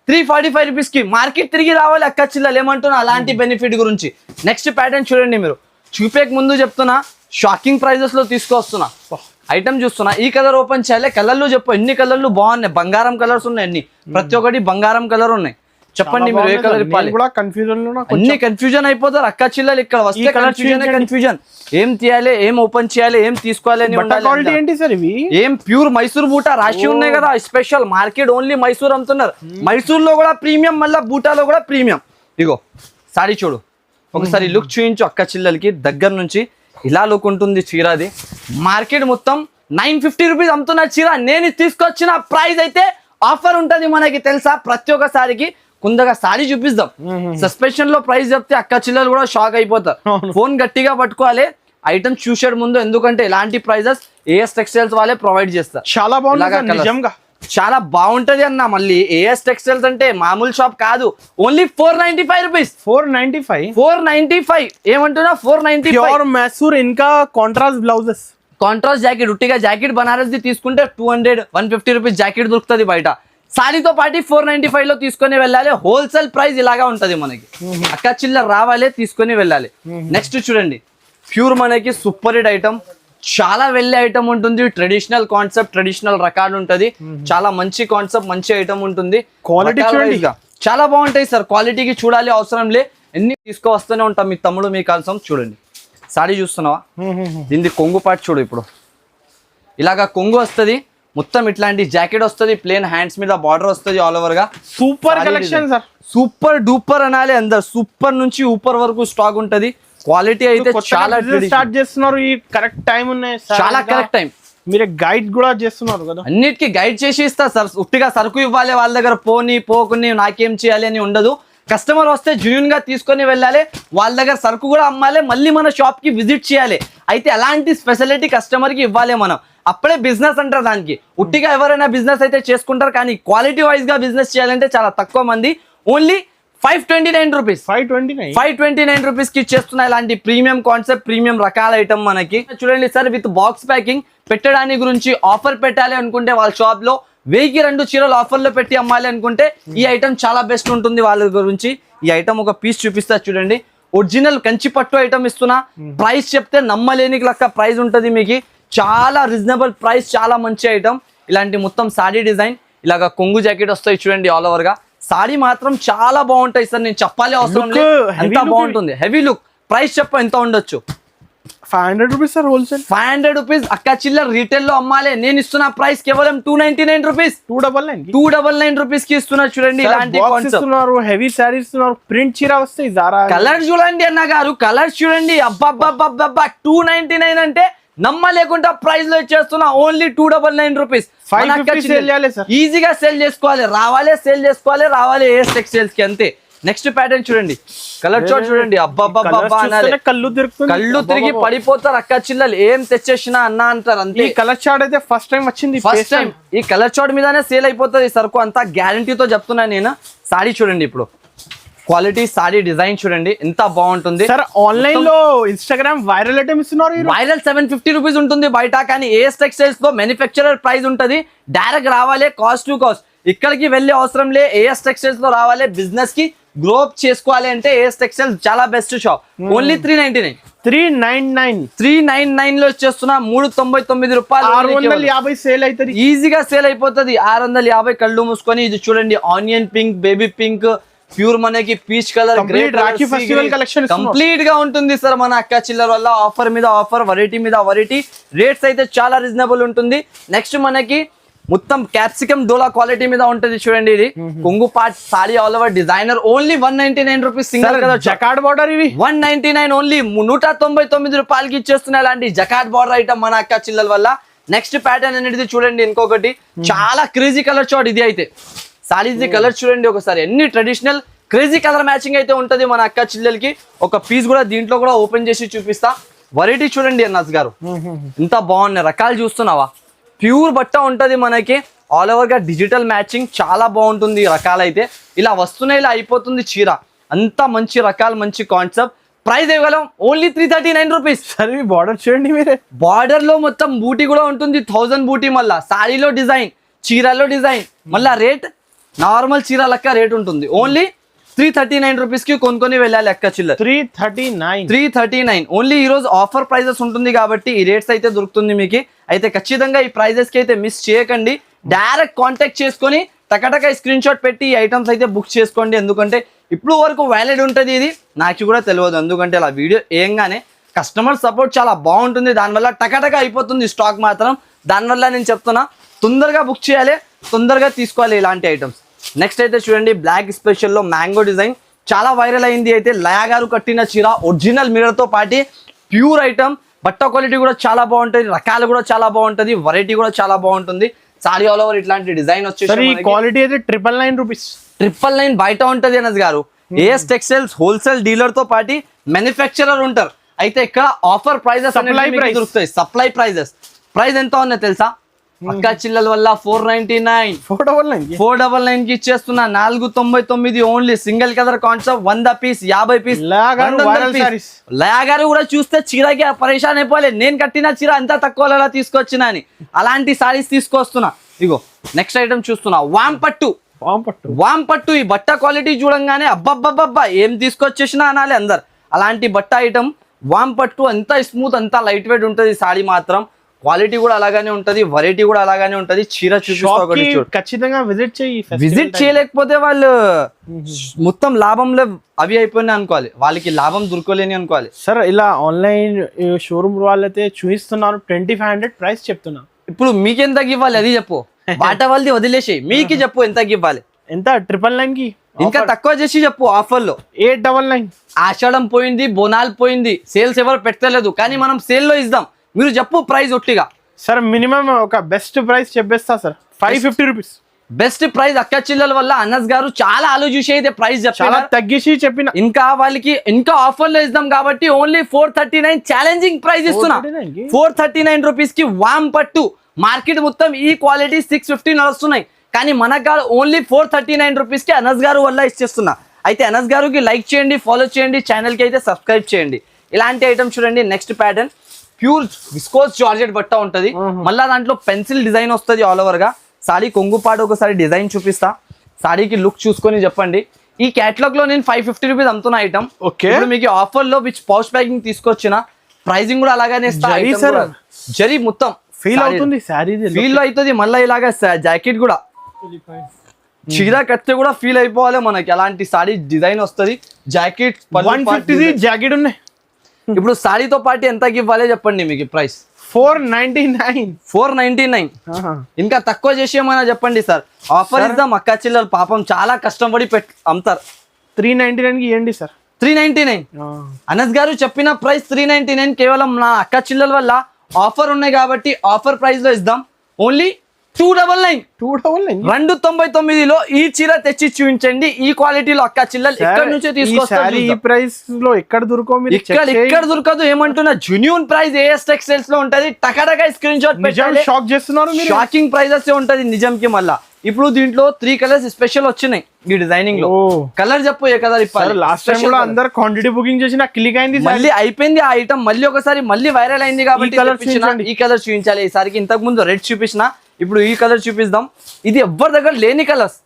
345 రూపీస్ కి మార్కెట్ తిరిగి రావాలి అక్క చిల్లలు, ఏమంటున్నా అలాంటి బెనిఫిట్ గురించి. నెక్స్ట్ ప్యాటర్న్ చూడండి, మీరు చూపేక ముందు చెప్తున్నా షాకింగ్ ప్రైజెస్ లో తీసుకొస్తున్నా. ఐటమ్ చూస్తున్నా, ఈ కలర్ ఓపెన్ చేయాలి. కలర్లు చెప్పు, ఎన్ని కలర్లు బాగున్నాయి, బంగారం కలర్స్ ఉన్నాయి అన్ని, ప్రతి ఒక్కటి బంగారం కలర్ ఉన్నాయి. చెప్పండి మీరు ఏ కలర్ ఇవ్వాలి. అన్ని కన్ఫ్యూజన్ అయిపోతారు అక్క చిల్లలు, ఇక్కడ వస్తే కన్ఫ్యూజన్ ఏం తీయాలి, ఏం ఓపెన్ చేయాలి, ఏం తీసుకోవాలి అని క్వాలిటీ ఏంటి సార్ ఇవి? ఏం ప్యూర్ మైసూర్ బూటా రాసి ఉన్నాయి కదా, స్పెషల్ మార్కెట్ ఓన్లీ మైసూర్ అమ్ముతున్నారు. మైసూర్ లో కూడా ప్రీమియం, మళ్ళీ బూటాలో కూడా ప్రీమియం. ఇగో సారీ చూడు ఒకసారి, లుక్ చూయించు అక్క చిల్లలకి దగ్గర నుంచి. ఇలా లుక్ ఉంటుంది చీరది. మార్కెట్ మొత్తం 950 రూపీస్ అమ్ముతున్న చీర, నేను తీసుకొచ్చిన ప్రైస్ అయితే ఆఫర్ ఉంటది మనకి తెలుసా. ప్రతి ఒక్కసారికి కొందగా సారీ చూపిస్తాం, సస్పెన్షన్ లో ప్రైస్ చెప్తే అక్క చిల్లలు కూడా షాక్ అయిపోతారు. ఫోన్ గట్టిగా పట్టుకోవాలి, ఐటమ్ చూసాడు ముందు, ఎందుకంటే ఇలాంటి ప్రైజెస్ ఏఎస్ టెక్స్టైల్స్ వాళ్ళే ప్రొవైడ్ చేస్తారు. చాలా బాగుంది, చాలా బాగుంటది అన్న. మళ్ళీ ఏఎస్ టెక్స్టైల్స్ అంటే మామూలు షాప్ కాదు. Only 495 rupees. 495 ఏమంటున్నా 495. మైసూర్ ఇంకా కాంట్రాస్ట్ బ్లౌజెస్, కాంట్రాస్ట్ జాకెట్, ఉట్టిగా జాకెట్ బనారస్ ది తీసుకుంటే 200-150 రూపీస్ జాకెట్ దొరుకుతుంది బయట. సారీతో పాటు 495 లో తీసుకొని వెళ్ళాలి. హోల్సేల్ ప్రైస్ ఇలాగా ఉంటది మనకి. అక్క చిల్లర రావాలి, తీసుకొని వెళ్ళాలి. నెక్స్ట్ చూడండి, ప్యూర్ మనకి సూపర్ హిట్ ఐటమ్, చాలా వెళ్ళే ఐటమ్ ఉంటుంది. ట్రెడిషనల్ కాన్సెప్ట్, ట్రెడిషనల్ రకాలు ఉంటది. చాలా మంచి కాన్సెప్ట్, మంచి ఐటమ్ ఉంటుంది. క్వాలిటీ చాలా బాగుంటాయి సార్. క్వాలిటీకి చూడాలి అవసరం లే, ఎన్ని తీసుకువస్తూనే ఉంటాం. మీ తమ్ముడు మీ కోసం చూడండి. సారీ చూస్తున్నావా, దీనికి కొంగు పాటు చూడు. ఇప్పుడు ఇలాగా కొంగు వస్తుంది, మొత్తం ఇట్లాంటి జాకెట్ వస్తుంది, ప్లేన్ హ్యాండ్స్ మీద బార్డర్ వస్తుంది ఆల్ ఓవర్ గా. Super collection sir, super duper అనాలి. అందరు సూపర్ నుంచి ఊపర్ వరకు స్టాక్ ఉంటది. క్వాలిటీ అయితే చాలా స్టార్ట్ చేస్తున్నారు, ఈ కరెక్ట్ టైం ఉన్నాయి, చాలా కరెక్ట్ టైం. మీరు గైడ్ కూడా చేస్తున్నారు కదా, అన్నిటికీ గైడ్ చేసి ఇస్తా సార్. ఉట్టిగా సరుకు ఇవ్వాలి, వాళ్ళ దగ్గర పోకుని నాకేం చేయాలి అని ఉండదు. కస్టమర్ వస్తే జెన్యూన్ గా తీసుకొని వెళ్ళాలి, వాళ్ళ దగ్గర సరుకు కూడా అమ్మాలి, మళ్ళీ మన షాప్ కి విజిట్ చేయాలి. అయితే అలాంటి స్పెషాలిటీ కస్టమర్ కి ఇవ్వాలి మనం, అప్పుడే బిజినెస్ అంటారు దానికి. ఉట్టిగా ఎవరైనా బిజినెస్ అయితే చేసుకుంటారు, కానీ క్వాలిటీ వైజ్ గా బిజినెస్ చేయాలంటే చాలా తక్కువ మంది. ఓన్లీ 529 రూపీస్, 529 రూపీస్ కి ఇచ్చేస్తున్నా. ఇలాంటి ప్రీమియం కాన్సెప్ట్, ప్రీమియం రకాల ఐటమ్ మనకి. చూడండి సార్, విత్ బాక్స్ ప్యాకింగ్ పెట్టడానికి గురించి ఆఫర్ పెట్టాలి అనుకుంటే వాళ్ళ షాప్ లో 1000కి 2 చీరలు ఆఫర్ లో పెట్టి అమ్మాలి అనుకుంటే ఈ ఐటమ్ చాలా బెస్ట్ ఉంటుంది వాళ్ళ గురించి. ఈ ఐటమ్ ఒక పీస్ చూపిస్తా చూడండి, ఒరిజినల్ కంచి పట్టు ఐటమ్ ఇస్తున్నా. ప్రైస్ చెప్తే నమ్మలేని లెక్క ప్రైస్ ఉంటుంది మీకు, చాలా రీజనబుల్ ప్రైస్, చాలా మంచి ఐటమ్. ఇలాంటి మొత్తం సారీ డిజైన్, ఇలాగా కొంగు జాకెట్ వస్తాయి చూడండి ఆల్ ఓవర్ గా. సారీ మాత్రం చాలా బాగుంటాయి సార్, నేను చెప్పాలి అవసరం లేదు, ఎంత బాగుంటుంది. Heavy look. ప్రైస్ చెప్ప ఎంత ఉండొచ్చు? 500 రూపీస్ సార్ హోల్సేల్. 500 రూపీస్ అక్క చిల్లర రీటైల్ లో అమ్మాలి. నేను ఇస్తున్న ప్రైస్ కేవలం 299 రూపీస్, 299 రూపీస్ కి ఇస్తున్నా. చూడండి ఇలాంటి హెవీ సారీ ఇస్తున్నారు, ప్రింట్ చీర వస్తాయి. కలర్ చూడండి అన్న గారు, కలర్స్ చూడండి. అబ్బా 299 అంటే నమ్మలేకుండా ప్రైస్ లో ఇచ్చేస్తున్నా. Only 299 rupees. ఈజీగా సేల్ చేసుకోవాలి, సేల్ చేసుకోవాలి, రావాలి ఏఎస్ టెక్స్టైల్స్ కి, అంతే. నెక్స్ట్ ప్యాటర్న్ చూడండి, కలర్ చార్ట్ చూడండి. అబ్బా కళ్ళు తిరిగి పడిపోతారు అక్క చిల్లలు, ఏం తెచ్చేసినా అన్న అంటారు అంతే. ఈ కలర్ చార్ట్ అయితే ఫస్ట్ టైం వచ్చింది, ఫస్ట్ టైం. ఈ కలర్ చార్ట్ మీదనే సేల్ అయిపోతుంది సరుకు అంతా, గ్యారంటీతో చెప్తున్నా నేను. సారీ చూడండి, ఇప్పుడు క్వాలిటీ సారీ డిజైన్ చూడండి ఎంత బాగుంటుంది సార్. ఆన్లైన్ లో ఇన్స్టాగ్రామ్ వైరల్ ఐటమ్ ఇస్తున్నారు, వైరల్ 750 రూపీస్ ఉంటుంది బయట, కానీ ఏఎస్ టెక్స్టైల్స్ లో మ్యానుఫ్యాక్చరర్ ప్రైస్ ఉంటుంది. డైరెక్ట్ రావాలి, కాస్ట్ టు కాస్ట్, ఇక్కడికి వెళ్ళే అవసరం లే. ఏఎస్ టెక్స్టైల్స్ లో రావాలి, బిజినెస్ కి గ్రో అప్ చేసుకోవాలి అంటే ఏఎస్ టెక్స్టైల్స్ చాలా బెస్ట్ షాప్. ఓన్లీ 399 లో వచ్చేస్తున్నా. 399 రూపాయలు, 650 సేల్ అవుతుంది, ఈజీగా సేల్ అయిపోతుంది. 650 కళ్ళు మూసుకొని. ఇది చూడండి, onion pink, baby pink, pure మనకి peach colour, Rakhi festival collection complete గా ఉంటుంది సార్ మన అక్క చిల్లర వల్ల. ఆఫర్ మీద ఆఫర్, వెరైటీ మీద వెరైటీ, రేట్స్ అయితే చాలా రీజనబుల్ ఉంటుంది. నెక్స్ట్ మనకి మొత్తం క్యాప్సికమ్ డోలా క్వాలిటీ మీద ఉంటుంది చూడండి. ఇది కొంగు పాట్ sari all over designer. Only 199 rupees single colour jacquard border. ఇవి 199 ఓన్లీ, 199 రూపాయలకి ఇచ్చేస్తున్నాయి ఇలాంటి జకార్డ్ బార్డర్ ఐటమ్ మన అక్క చిల్లల వల్ల. నెక్స్ట్ ప్యాటర్న్ అనేది చూడండి, ఇంకొకటి చాలా క్రేజీ కలర్ చార్ట్. ఇది అయితే సారీస్ కలర్ చూడండి ఒకసారి, ఎన్ని ట్రెడిషనల్ క్రేజీ కలర్ మ్యాచింగ్ అయితే ఉంటది మన అక్క చిల్లలకి. ఒక పీస్ కూడా దీంట్లో కూడా ఓపెన్ చేసి చూపిస్తా. వెరైటీ చూడండి అన్నాస్ గారు, ఎంత బాగున్నాయి రకాలు చూస్తున్నావా. ప్యూర్ బట్ట ఉంటది మనకి, ఆల్ ఓవర్ గా డిజిటల్ మ్యాచింగ్ చాలా బాగుంటుంది రకాలైతే. ఇలా వస్తున్నాయి, ఇలా అయిపోతుంది చీర. అంత మంచి రకాలు, మంచి కాన్సెప్ట్. ప్రైస్ ఇవ్వగలం ఓన్లీ 339 రూపీస్. సరే మీ బార్డర్ చూడండి మీరే. బార్డర్ లో మొత్తం బూటీ కూడా ఉంటుంది, 1000 బూటీ. మళ్ళా సారీలో డిజైన్, చీరలో డిజైన్, మళ్ళా రేట్ నార్మల్ చీర లెక్క రేట్ ఉంటుంది. ఓన్లీ 339 రూపీస్ కి కొనుక్కొని వెళ్ళాలి అక్క చిల్లర. 339 ఓన్లీ. ఈ రోజు ఆఫర్ ప్రైజెస్ ఉంటుంది కాబట్టి ఈ రేట్స్ అయితే దొరుకుతుంది మీకు. అయితే ఖచ్చితంగా ఈ ప్రైజెస్ కి అయితే మిస్ చేయకండి. డైరెక్ట్ కాంటాక్ట్ చేసుకొని టకటక స్క్రీన్ షాట్ పెట్టి ఈ ఐటమ్స్ అయితే బుక్ చేసుకోండి. ఎందుకంటే ఇప్పుడు వరకు వ్యాలిడ్ ఉంటుంది, ఇది నాకు కూడా తెలియదు. ఎందుకంటే అలా వీడియో ఏంగానే కస్టమర్ సపోర్ట్ చాలా బాగుంటుంది, దానివల్ల టకటక అయిపోతుంది స్టాక్ మాత్రం. దానివల్ల నేను చెప్తున్నా తొందరగా బుక్ చేయాలి, తొందరగా తీసుకోవాలి ఇలాంటి ఐటమ్స్. నెక్స్ట్ అయితే చూడండి బ్లాక్ స్పెషల్ లో మ్యాంగో డిజైన్ చాలా వైరల్ అయింది. అయితే లయా గారు కట్టిన చీర, ఒరిజినల్ మిర్రర్ తో పాటి ప్యూర్ ఐటమ్. బట్ట క్వాలిటీ కూడా చాలా బాగుంటుంది, రకాలు కూడా చాలా బాగుంటుంది, వెరైటీ కూడా చాలా బాగుంటుంది. సారీ ఆల్ ఓవర్ ఇట్లాంటి డిజైన్ వచ్చేసి క్వాలిటీ అయితే 999 రూపీస్. 999 బయట ఉంటది అనస్ గారు. ఏఎస్ టెక్స్టైల్స్ హోల్సేల్ డీలర్ తో పాటి మ్యానుఫ్యాక్చరర్ ఉంటారు. అయితే ఇక్కడ ఆఫర్ ప్రైజెస్ దొరుకుతాయి. Supply prices. ప్రైస్ ఎంత ఉన్నాయి తెలుసా? అక్క చిల్లల వల్ల 499 499 కి ఇచ్చేస్తున్నా. 499 only. Single colour concept 100 piece, 50 piece. Laya గారు కూడా చూస్తే చీరకి పరేషాన్ అయిపోలే, నేను కట్టిన చీర అంతా తక్కువ తీసుకొచ్చిన అని. అలాంటి సారీస్ తీసుకొస్తున్నా. ఇగో నెక్స్ట్ ఐటమ్ చూస్తున్నా, వామ్ పట్టు. ఈ బట్ట క్వాలిటీ చూడంగానే అబ్బబ్బబ్బబ్బా ఏం తీసుకొచ్చేసినా అనాలి అందరు. అలాంటి బట్ట ఐటమ్ వామ్ పట్టు. అంతా స్మూత్, అంతా లైట్ వెయిట్ ఉంటుంది సారీ మాత్రం. క్వాలిటీ కూడా అలాగానే ఉంటది, వెరైటీ కూడా అలాగానే ఉంటది. చీర చూపిస్తా, ఖచ్చితంగా విజిట్ చేయలేకపోతే వాళ్ళు మొత్తం లాభంలో అవి అయిపోయినాయి అనుకోవాలి, వాళ్ళకి లాభం దొరకలేని అనుకోవాలి. సార్ ఇలా ఆన్లైన్ షోరూమ్ వాళ్ళైతే చూపిస్తున్నారు 2500 ప్రైస్ చెప్తున్నా. ఇప్పుడు మీకెంత ఇవ్వాలి అది చెప్పు. బాటా వాళ్ళది వదిలేసి మీకు చెప్పు ఎంత ఇవ్వాలి. ఎంత? 999 కి ఇంకా తక్కువ చేసి చెప్పు. ఆఫర్ లో 899. ఆషాఢం పోయింది, బోనాలు పోయింది, సేల్స్ ఎవరు పెట్టలేదు, కానీ మనం సేల్ లో ఇద్దాం. మీరు చెప్పు ప్రైస్ ఒట్టిగా. సార్ మినిమం ఒక బెస్ట్ ప్రైస్ చెప్పేస్తా సార్, 550 రూపీస్ బెస్ట్ ప్రైస్. అక్క చిల్లల వల్ల అనస్ గారు చాలా ఆలోచించి అయితే ప్రైస్ చాలా తగ్గించి చెప్పిన. ఇంకా వాళ్ళకి ఇంకా ఆఫర్ లో ఇద్దాం కాబట్టి ఓన్లీ 439 ఛాలెంజింగ్ ప్రైస్ ఇస్తున్నా. 439 రూపీస్ కి వామ్ పట్టు. మార్కెట్ మొత్తం ఈ క్వాలిటీ 650 నడుస్తున్నాయి, కానీ మనకు ఓన్లీ 439 రూపీస్ కి అనస్ గారు వల్ల ఇచ్చేస్తున్నా. అయితే అనస్ గారికి లైక్ చేయండి, ఫాలో చేయండి, ఛానల్ కి అయితే సబ్స్క్రైబ్ చేయండి. ఇలాంటి ఐటమ్ చూడండి. Next pattern pure viscose georgette బట్ట ఉంటది. మళ్ళా దాంట్లో పెన్సిల్ డిజైన్ వస్తుంది ఆల్ ఓవర్ గా. సారీ కొంగుపాటు ఒకసారి డిజైన్ చూపిస్తా, సారీకి లుక్ చూసుకొని చెప్పండి. ఈ క్యాటలాగ్ లో నేను 550 రూపీస్ అమ్ముతున్నా ఐటమ్. ఇప్పుడు మీకు ఆఫర్ లో విచ్ పౌచ్ ప్యాకింగ్ తీసుకొచ్చిన, ప్రైజింగ్ కూడా అలాగానే ఇస్తా. జరీ మొత్తం ఫీల్ అవుతుంది, ఫీల్ అవుతుంది. మళ్ళీ ఇలాగా జాకెట్ కూడా చీర కడితే కూడా ఫీల్ అయిపోవాలి మనకి. అలాంటి సారీ డిజైన్ వస్తుంది. జాకెట్ 150 జాకెట్ ఉన్నాయి. ఇప్పుడు సారీతో పాటు ఎంతకి ఇవ్వాలి చెప్పండి మీకు ప్రైస్? 499. ఇంకా తక్కువ చేసి ఏమైనా చెప్పండి సార్. ఆఫర్ ఇద్దాం. అక్క చిల్లలు పాపం చాలా కష్టపడి అమ్ముతారు. 399 కి ఇవ్వండి సార్. 399. అనస్ గారు చెప్పిన ప్రైస్ 399. కేవలం నా అక్క చిల్లల వల్ల ఆఫర్ ఉన్నాయి కాబట్టి ఆఫర్ ప్రైస్ లో ఇద్దాం. ఓన్లీ 299. 299లో ఈ చీర తెచ్చి చూపించండి. ఈ క్వాలిటీలో అక్క చిల్లలు ఎక్కడి నుంచే తీసుకొస్తారు. ఈ ప్రైస్ లో ఎక్కడ దొరకదు. ఏమంటున్నా జెన్యూన్ ప్రైస్ ఏఎస్ టెక్స్టైల్స్ లో ఉంటది. టకటక స్క్రీన్ షాట్ పెట్టాలి. షాక్ చేస్తున్నారు, షాకింగ్ ప్రైజెస్ ఉంటది నిజంకి. మళ్ళా ఇప్పుడు దీంట్లో 3 కలర్స్ స్పెషల్ వచ్చినాయి ఈ డిజైనింగ్ లో. కలర్ చెప్పు, ఏ కలర్ ఇప్పాలి? లాస్ట్ టైం కూడా అందరు క్వాంటిటీ బుకింగ్ చేసి నాకు క్లిక్ అయింది, మళ్ళీ అయిపోయింది ఆ ఐటమ్. మళ్ళీ ఒకసారి మళ్ళీ వైరల్ అయింది కాబట్టి ఈ కలర్ చూపించాలి. ఈసారికి ఇంతకు ముందు రెడ్ చూపించిన, ఇప్పుడు ఈ కలర్ చూపిస్తాం. ఇది ఎవరి దగ్గర లేని కలర్స్.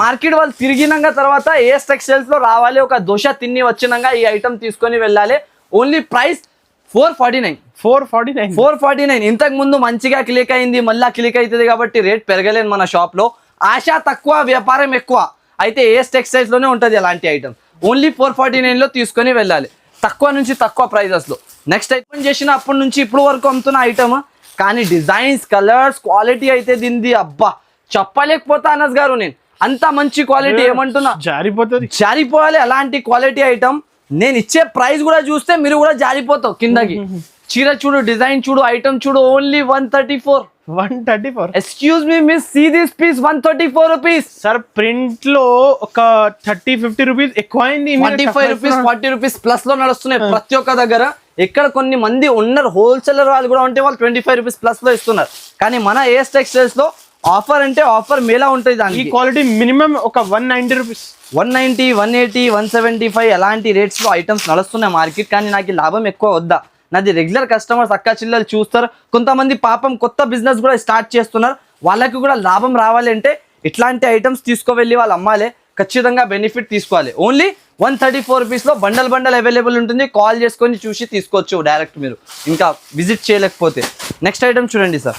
మార్కెట్ వాళ్ళు తిరిగినాక తర్వాత ఏఎస్ టెక్స్టైల్స్ లో రావాలి. ఒక దోశ తిని వచ్చినాక ఈ ఐటమ్ తీసుకొని వెళ్ళాలి. Only price 449. ఇంతకు ముందు మంచిగా క్లిక్ అయింది, మళ్ళీ క్లిక్ అవుతుంది కాబట్టి రేట్ పెరగలేదు మన షాప్ లో. ఆశ తక్కువ, వ్యాపారం ఎక్కువ. అయితే ఏఎస్ టెక్స్టైల్స్ లోనే ఉంటది అలాంటి ఐటమ్. ఓన్లీ 449 లో తీసుకొని వెళ్ళాలి, తక్కువ నుంచి తక్కువ ప్రైజెస్ లో. నెక్స్ట్ ఐటమ్ చేసిన అప్పటి నుంచి ఇప్పుడు వరకు అమ్ముతున్న ఐటమ్, కానీ డిజైన్స్, కలర్స్, క్వాలిటీ అయితే దీనిది అబ్బా చెప్పలేకపోతా అనస్ గారు. నేను అంత మంచి క్వాలిటీ ఏమంటున్నా, జారిపోవాలి అలాంటి క్వాలిటీ ఐటమ్. నేను ఇచ్చే ప్రైస్ కూడా చూస్తే మీరు కూడా జారిపోతావు కిందకి. చీర చూడు, డిజైన్ చూడు, ఐటమ్ చూడు. Only 134. Excuse me miss, see this piece 134 rupees. Sir print లో ఒక 30-50 రూపీస్ ఎక్కువ అయింది. 25 రూపీస్ 40 రూపీస్ ప్లస్ లో నడుస్తున్నాయి ప్రతి ఒక్క దగ్గర. ఎక్కడ కొన్ని మంది ఉన్నారు హోల్సేలర్ వాళ్ళు కూడా ఉంటే వాళ్ళు 25 రూపీస్ ప్లస్ లో ఇస్తున్నారు. కానీ మన ఏఎస్ టెక్స్టైల్స్ లో ఆఫర్ అంటే ఆఫర్ మేలా ఉంటుంది ఈ దానికి. క్వాలిటీ మినిమం ఒక 190 రూపీస్, 190, 180, 175 అలాంటి రేట్స్ లో ఐటమ్స్ నడుస్తున్నాయి మార్కెట్. కానీ నాకు లాభం ఎక్కువ వద్దా, నాది రెగ్యులర్ కస్టమర్స్ అక్క చిల్లలు చూస్తారు. కొంతమంది పాపం కొత్త బిజినెస్ కూడా స్టార్ట్ చేస్తున్నారు, వాళ్ళకి కూడా లాభం రావాలి అంటే ఇట్లాంటి ఐటమ్స్ తీసుకువెళ్ళి వాళ్ళు అమ్మాలి, ఖచ్చితంగా బెనిఫిట్ తీసుకోవాలి. ఓన్లీ 134 రూపీస్లో బండల్ అవైలబుల్ ఉంటుంది. కాల్ చేసుకొని చూసి తీసుకోవచ్చు డైరెక్ట్ మీరు, ఇంకా విజిట్ చేయలేకపోతే. నెక్స్ట్ ఐటమ్ చూడండి సార్,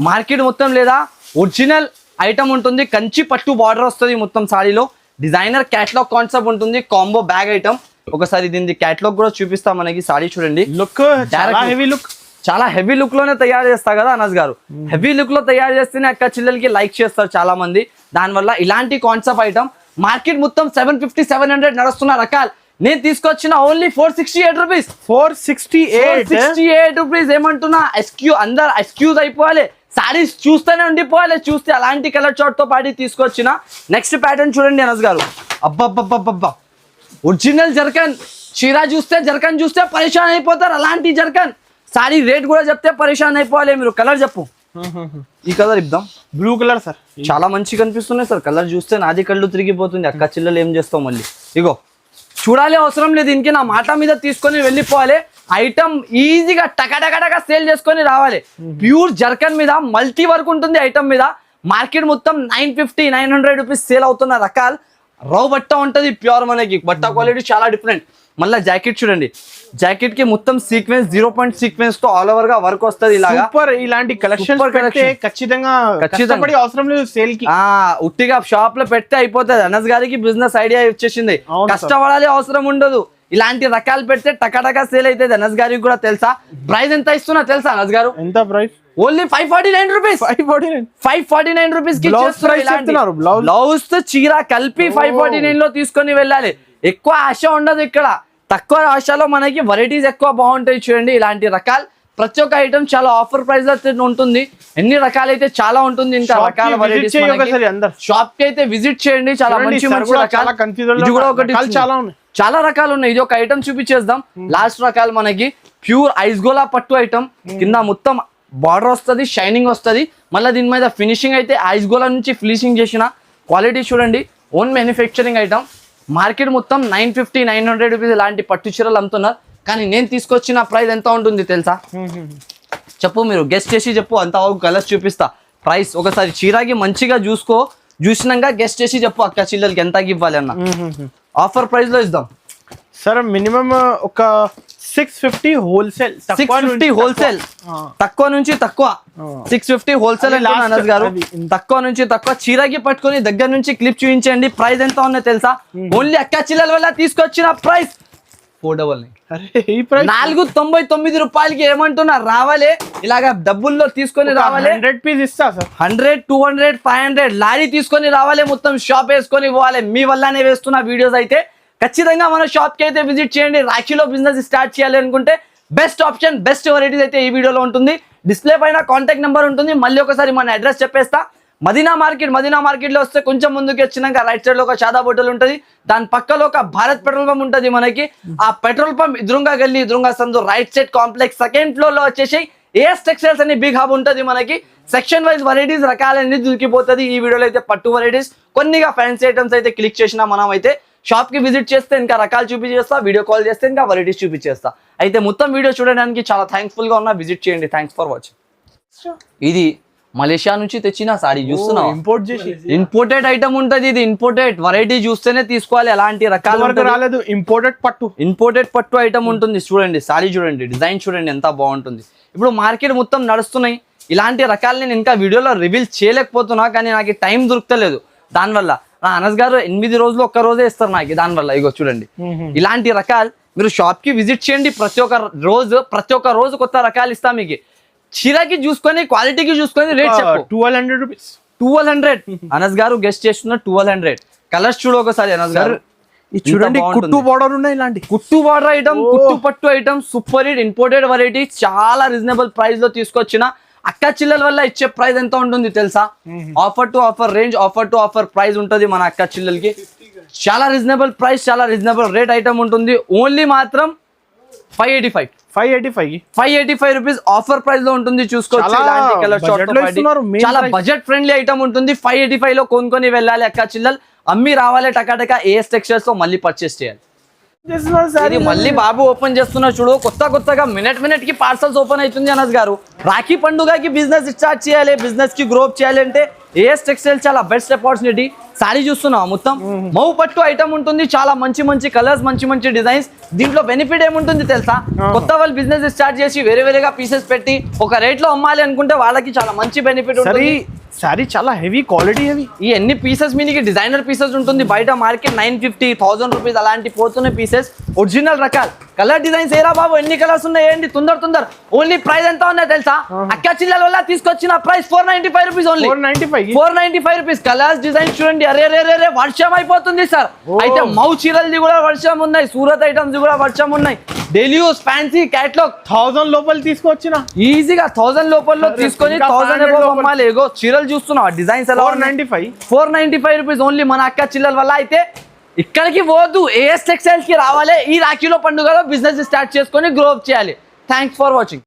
మార్కెట్ మొత్తం లేదా ఒరిజినల్ ఐటమ్ ఉంటుంది. కంచి పట్టు బార్డర్ వస్తుంది మొత్తం సాడీలో. డిజైనర్ క్యాటలాగ్ కాన్సెప్ట్ ఉంటుంది. Combo bag item. ఒకసారి దీని క్యాటలాగ్ కూడా చూపిస్తా మనకి. సాడీ చూడండి, లుక్ చాలా హెవీ లుక్, చాలా హెవీ లుక్ లోనే తయారు చేస్తా కదా అనస్ గారు. హెవీ లుక్ లో తయారు చేస్తేనే అక్క చిల్లలకి లైక్ చేస్తారు చాలా మంది. దానివల్ల ఇలాంటి కాన్సెప్ట్ ఐటమ్ మార్కెట్ మొత్తం 750, 700 నడుస్తున్న రకాలు. నేను తీసుకొచ్చిన ఓన్లీ 468 రూపీస్. 468 రూపీస్. ఏమంటున్నా, అందరు ఎక్స్క్యూజ్ అయిపోవాలి, సారీస్ చూస్తేనే ఉండిపోవాలి. చూస్తే అలాంటి కలర్ చార్ట్ తో పాటు తీసుకొచ్చిన. నెక్స్ట్ ప్యాటర్న్ చూడండి అనస్ గారు, అబ్బబ్బబ్బబ్బబ్బా, ఒరిజినల్ జర్కన్. చీరా చూస్తే జర్కన్ చూస్తే పరేషాన్ అయిపోతారు. అలాంటి జర్కన్ సారీ రేట్ కూడా చెప్తే పరేషాన్ అయిపోవాలి మీరు. కలర్ చెప్పు, ఈ కలర్ ఇద్దాం. బ్లూ కలర్ సార్, చాలా మంచి కనిపిస్తున్నాయి సార్. కలర్ చూస్తే నాది కళ్ళు తిరిగిపోతుంది. అక్క చిల్లలు ఏం చేస్తావు మళ్ళీ. ఇగో చూడాలి అవసరం లేదు, దీనికి నా మాట మీద తీసుకొని వెళ్ళిపోవాలి. ఐటమ్ ఈజీగా టక సేల్ చేసుకొని రావాలి. ప్యూర్ జర్కన్ మీద మల్టీ వర్క్ ఉంటుంది ఐటమ్ మీద. మార్కెట్ మొత్తం 950, 900 రూపీస్ సేల్ అవుతున్న రకాలు. రౌ బట్ట ఉంటుంది ప్యూర్, మనకి బట్ట క్వాలిటీ చాలా డిఫరెంట్. మళ్ళీ జాకెట్ చూడండి, జాకెట్ కి మొత్తం సీక్వెన్స్ 0 పాయింట్ సీక్వెన్స్ తో ఆల్ ఓవర్ గా వర్క్ వస్తుంది. ఇలాగా సూపర్. ఇలాంటి కలెక్షన్ ఖచ్చితంగా అవసరం లేదు సేల్ కి. ఉట్టిగా షాప్ లో పెడితే అయిపోతుంది. అనస్ గారికి బిజినెస్ ఐడియా వచ్చేసింది, కష్టపడాలి అవసరం ఉండదు. ఇలాంటి రకాలు పెడితే టకా సేల్ అవుతుంది. అనస్ గారికి కూడా తెలుసా. ప్రైస్ ఎంత ఇస్తున్నా తెలుసా అనస్ గారు? ఎంత ప్రైస్? Only 549 rupees. 549 రూపీస్ కి బ్లౌజ్ తో చీర కలిపి 549 లో తీసుకొని వెళ్ళాలి. ఎక్కువ ఆశ ఉండదు ఇక్కడ, తక్కువ ఆశలో మనకి వెరైటీస్ ఎక్కువ బాగుంటాయి. చూడండి ఇలాంటి రకాలు, ప్రతి ఒక్క ఐటమ్ చాలా ఆఫర్ ప్రైస్ లో ఉంటుంది. ఎన్ని రకాలు అయితే చాలా ఉంటుంది. ఇంకా రకాల వెరైటీస్ షాప్ కి అయితే విజిట్ చేయండి. చాలా మంచి రకాలు. ఇది కూడా ఒకటి, చాలా రకాలు ఉన్నాయి. ఇది ఒక ఐటమ్ చూపించేద్దాం. లాస్ట్ రకాలు మనకి ప్యూర్ ఐస్ గోలా పట్టు ఐటమ్. కింద మొత్తం బార్డర్ వస్తుంది, షైనింగ్ వస్తుంది. మళ్ళీ దీని మీద ఫినిషింగ్ అయితే ఐస్ గోలా నుంచి ఫినిషింగ్ చేసిన క్వాలిటీ చూడండి. Own manufacturing item. మార్కెట్ మొత్తం 950, 900 రూపీస్ ఇలాంటి పట్టు చీరలు అమ్ముతున్నారు. కానీ నేను తీసుకొచ్చిన ప్రైస్ ఎంత ఉంటుంది తెలుసా? చెప్పు, మీరు గెస్ట్ చేసి చెప్పు. అంత కలర్స్ చూపిస్తా. ప్రైస్ ఒకసారి చీరకి మంచిగా చూసినాక గెస్ట్ చేసి చెప్పు అక్క చిల్లలకి ఎంత ఇవ్వాలి అన్న. ఆఫర్ ప్రైస్ లో ఇద్దాం సార్. మినిమం ఒక 650 హోల్సేల్. 650 హోల్సేల్, తక్కువ నుంచి తక్కువ 650 హోల్సేల్ అనస్ గారు. తక్కువ నుంచి తక్కువ చీరకి పట్టుకొని దగ్గర నుంచి క్లిప్ చూపించండి. ప్రైస్ ఎంత ఉన్నో తెలుసా? ఓన్లీ అక్క చిల్లల వల్ల తీసుకొచ్చిన ప్రైస్ 499. 499 రూపాయలకి ఏమంటున్నా రావాలి. ఇలాగా డబ్బుల్లో తీసుకొని రావాలి. 100 పీస్ ఇస్తా సార్. 100, 200, 500 లారీ తీసుకొని రావాలి. మొత్తం షాప్ వేసుకొని పోవాలి. మీ వల్లనే వేస్తున్న వీడియోస్ అయితే ఖచ్చితంగా మన షాప్ కి అయితే విజిట్ చేయండి. రాఖీలో బిజినెస్ స్టార్ట్ చేయాలి అనుకుంటే బెస్ట్ ఆప్షన్, బెస్ట్ వెరైటీస్ అయితే ఈ వీడియోలో ఉంటుంది. డిస్ప్లే పైన కాంటాక్ట్ నెంబర్ ఉంటుంది. మళ్ళీ ఒకసారి మన అడ్రస్ చెప్పేస్తా. మదీనా మార్కెట్ లో వస్తే కొంచెం ముందుకు వచ్చినాక రైట్ సైడ్ లో ఒక షాదా హోటల్ ఉంటుంది. దాని పక్కలో ఒక భారత్ పెట్రోల్ పంప్ ఉంటుంది మనకి. ఆ పెట్రోల్ పంప్ ఎదురుగా గల్లీ, ఎదురుగా సందు, right side complex second floor లో వచ్చేసి ఏఎస్ టెక్స్టైల్స్ అని బిగ్ హబ్ ఉంటుంది మనకి. సెక్షన్ వైజ్ వెరైటీస్ రకాలన్నీ దొరికిపోతుంది. ఈ వీడియోలో అయితే పట్టు వెరైటీస్, కొన్నిగా ఫ్యాన్సీ ఐటమ్స్ అయితే క్లిక్ చేసినా మనం అయితే షాప్ కి విజిట్ చేస్తే ఇంకా రకాలు చూపించేస్తా. వీడియో కాల్ చేస్తే ఇంకా వెరైటీస్ చూపించేస్తా. అయితే మొత్తం వీడియో చూడడానికి చాలా థ్యాంక్ఫుల్ గా ఉన్నా. విజిట్ చేయండి. Thanks for watching. ఇది మలేషియా నుంచి తెచ్చిన సారీ చూస్తున్నావు, ఇంపోర్ట్ చేసి ఇంపోర్టెడ్ ఐటమ్ ఉంటది. ఇది ఇంపోర్టెడ్ వెరైటీ చూస్తేనే తీసుకోవాలి. అలాంటి రకాలు రాలేదు. ఇంపోర్టెడ్ పట్టు ఐటమ్ ఉంటుంది. చూడండి సారీ చూడండి, డిజైన్ చూడండి ఎంత బాగుంటుంది. ఇప్పుడు మార్కెట్ మొత్తం నడుస్తున్నాయి ఇలాంటి రకాలు. నేను ఇంకా వీడియోలో రివీల్ చేయలేకపోతున్నా, కానీ నాకు టైం దొరుకుతలేదు. దానివల్ల నా అనస్ గారు 8 రోజులు ఒక్క రోజే ఇస్తారు నాకు. దానివల్ల ఇగో చూడండి ఇలాంటి రకాలు మీరు షాప్ కి విజిట్ చేయండి. ప్రతి ఒక్క రోజు కొత్త రకాలు ఇస్తా మీకు. చీరకి చూసుకొని, క్వాలిటీకి చూసుకొని రేట్ చెప్పు. 1200 రూపీస్. 1200 అనస్ గారు గెస్ట్ చేస్తున్న 1200. కలర్స్ చూడు ఒకసారి అనస్ గారు. చూడండి కుట్టు బార్డర్ ఉన్నాయి. ఇలాంటి కుట్టు బార్డర్ ఐటమ్, కుట్టు పట్టు item, super hit imported variety. చాలా రీజనబుల్ ప్రైస్ లో తీసుకొచ్చిన. అక్క చిల్లల వల్ల ఇచ్చే ప్రైస్ ఎంత ఉంటుంది తెలుసా? Offer to offer range, offer to offer price ఉంటుంది మన అక్క చిల్లలకి. చాలా రీజనబుల్ ప్రైస్, చాలా రీజనబుల్ రేట్ ఐటమ్ ఉంటుంది. ఓన్లీ మాత్రం 585 585 రూపీస్ ఆఫర్ ప్రైస్ లో ఉంటుంది చూసుకోవచ్చు. చాలా ఇలాంటి కలర్ షార్ట్ budget లో ఇస్తున్నారు, main చాలా price. బడ్జెట్ ఫ్రెండ్లీ ఐటమ్ ఉంటుంది. 585 లో కొనుక్కొని వెళ్ళాలి అక్క చిల్లలు, అమ్మి రావాలి టకాటక ఏఎస్ టెక్స్టైల్స్ లో మళ్ళీ పర్చేస్ చేయాలి. ఇది మళ్ళీ బాబు ఓపెన్ చేస్తున్నా చూడు, కొత్తగా మినిట్ కి పార్సల్స్ ఓపెన్ అవుతుంది అనస్ గారు. రాఖీ పండుగకి బిజినెస్ స్టార్ట్ చేయాలి, బిజినెస్ కి గ్రోప్ చేయాలి అంటే ఏఎస్ టెక్స్టైల్ చాలా బెస్ట్ ఆపర్చునిటీ. సారీ చూస్తున్నావు మొత్తం మౌ పట్టు ఐటమ్ ఉంటుంది, చాలా మంచి కలర్స్, మంచి డిజైన్స్. దీంట్లో బెనిఫిట్ ఏముంటుంది తెలుసా, కొత్త వాళ్ళు బిజినెస్ స్టార్ట్ చేసి వేరేగా పీసెస్ పెట్టి ఒక రేట్ లో అమ్మాలి అనుకుంటే వాళ్ళకి చాలా మంచి బెనిఫిట్ ఉంటుంది. సారీ చాలా హెవీ క్వాలిటీ, హెవీ. ఈ ఎన్ని పీసెస్ మీనికి డిజైనర్ పీసెస్ ఉంటుంది, బయట మార్కెట్ 950-1000 రూపీస్ అలాంటి పోతున్న పీసెస్. ఒరిజినల్ రకాలు కలర్ డిజైన్స్ ఏరా బాబు, ఎన్ని కలర్స్ ఉన్నాయి ఏంటి, తొందర. ఓన్లీ ప్రైస్ ఎంత ఉన్నాయో తెలుసా, అక్క చిల్లల వల్ల తీసుకొచ్చిన price 495 rupees only. 495 rupees. Colours designs చూడండి, అరే వర్షం అయిపోతుంది సార్. అయితే మౌ చీరలది కూడా వర్షం ఉన్నాయి, సూరత్ ఐటమ్స్ కూడా వర్షం ఉన్నాయి. డైలీ యూస్ ఫ్యాన్సీ క్యాటలాగ్ 1000 లోపల తీసుకొచ్చిన ఈజీగా 1000 లోపల తీసుకొని 1000 అమ్మాలి. ఏగో చీరలు చూస్తున్నావు డిజైన్స్ ఎలా 495 రూపీస్ ఓన్లీ మన అక్క చిల్లల వల్ల. అయితే ఇక్కడికి పోవద్దు, ఏఎస్ టెక్స్టైల్స్ కి రావాలి. ఈ రాఖీలో పండుగలో బిజినెస్ స్టార్ట్ చేసుకొని గ్రో అప్ చేయాలి. Thanks for watching.